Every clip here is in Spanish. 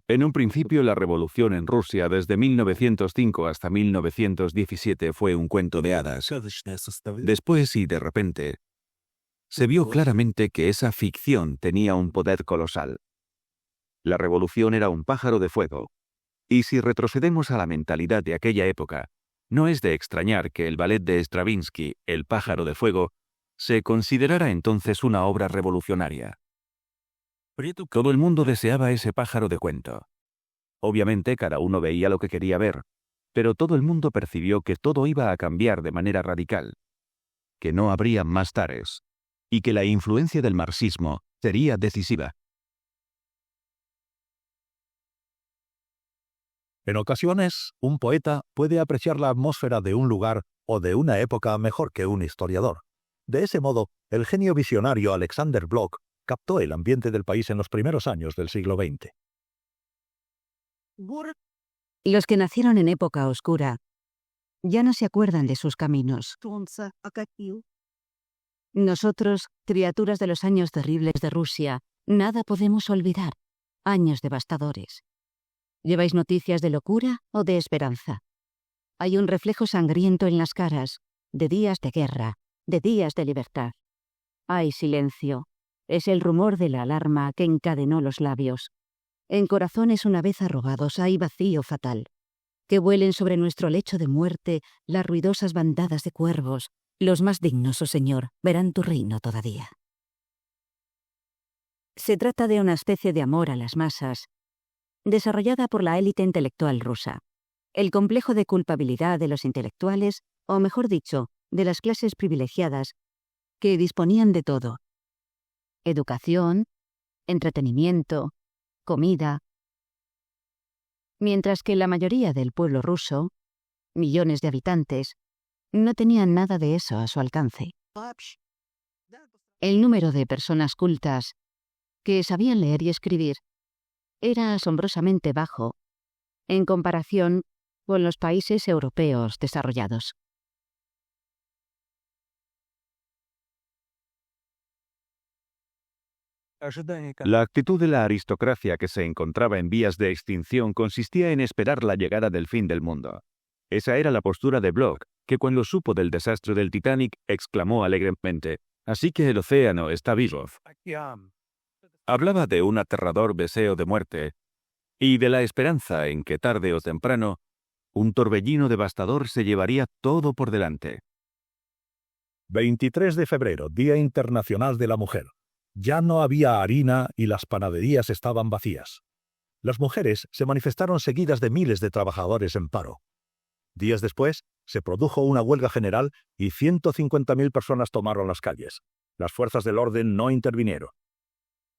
En un principio, la revolución en Rusia desde 1905 hasta 1917 fue un cuento de hadas. Después y de repente, se vio claramente que esa ficción tenía un poder colosal. La revolución era un pájaro de fuego. Y si retrocedemos a la mentalidad de aquella época, no es de extrañar que el ballet de Stravinsky, El pájaro de fuego, se considerara entonces una obra revolucionaria. Todo el mundo deseaba ese pájaro de cuento. Obviamente cada uno veía lo que quería ver, pero todo el mundo percibió que todo iba a cambiar de manera radical, que no habría más zares, y que la influencia del marxismo sería decisiva. En ocasiones, un poeta puede apreciar la atmósfera de un lugar o de una época mejor que un historiador. De ese modo, el genio visionario Alexander Blok captó el ambiente del país en los primeros años del siglo XX. Los que nacieron en época oscura ya no se acuerdan de sus caminos. Nosotros, criaturas de los años terribles de Rusia, nada podemos olvidar. Años devastadores. ¿Lleváis noticias de locura o de esperanza? Hay un reflejo sangriento en las caras, de días de guerra, de días de libertad. Hay silencio. Es el rumor de la alarma que encadenó los labios. En corazones una vez arrogados hay vacío fatal. Que vuelen sobre nuestro lecho de muerte las ruidosas bandadas de cuervos. Los más dignos, oh Señor, verán tu reino todavía. Se trata de una especie de amor a las masas, desarrollada por la élite intelectual rusa. El complejo de culpabilidad de los intelectuales, o mejor dicho, de las clases privilegiadas, que disponían de todo: educación, entretenimiento, comida. Mientras que la mayoría del pueblo ruso, millones de habitantes, no tenían nada de eso a su alcance. El número de personas cultas que sabían leer y escribir era asombrosamente bajo en comparación con los países europeos desarrollados. La actitud de la aristocracia que se encontraba en vías de extinción consistía en esperar la llegada del fin del mundo. Esa era la postura de Blok, que cuando supo del desastre del Titanic exclamó alegremente: «Así que el océano está vivo». Hablaba de un aterrador deseo de muerte y de la esperanza en que tarde o temprano un torbellino devastador se llevaría todo por delante. 23 de febrero, Día Internacional de la Mujer. Ya no había harina y las panaderías estaban vacías. Las mujeres se manifestaron seguidas de miles de trabajadores en paro. Días después, se produjo una huelga general y 150.000 personas tomaron las calles. Las fuerzas del orden no intervinieron.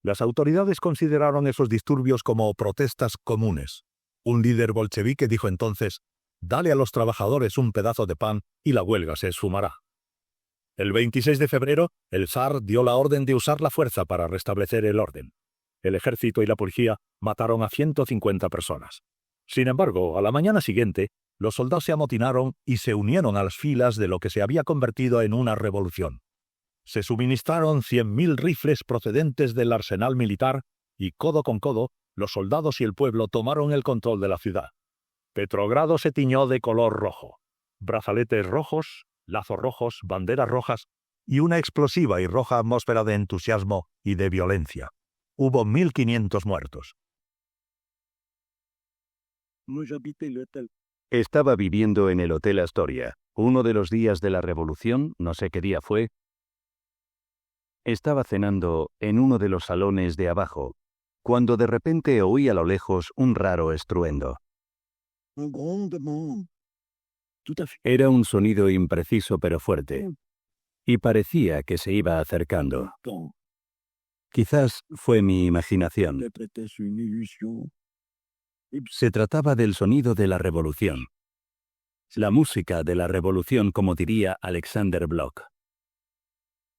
Las autoridades consideraron esos disturbios como protestas comunes. Un líder bolchevique dijo entonces: «Dale a los trabajadores un pedazo de pan y la huelga se esfumará». El 26 de febrero, el zar dio la orden de usar la fuerza para restablecer el orden. El ejército y la policía mataron a 150 personas. Sin embargo, a la mañana siguiente, los soldados se amotinaron y se unieron a las filas de lo que se había convertido en una revolución. Se suministraron 100.000 rifles procedentes del arsenal militar y, codo con codo, los soldados y el pueblo tomaron el control de la ciudad. Petrogrado se tiñó de color rojo. Brazaletes rojos, lazos rojos, banderas rojas y una explosiva y roja atmósfera de entusiasmo y de violencia. Hubo 1.500 muertos. Estaba viviendo en el Hotel Astoria. Uno de los días de la revolución, no sé qué día fue. Estaba cenando en uno de los salones de abajo, cuando de repente oí a lo lejos un raro estruendo. Era un sonido impreciso pero fuerte, y parecía que se iba acercando. Quizás fue mi imaginación. Se trataba del sonido de la revolución. La música de la revolución, como diría Alexander Blok.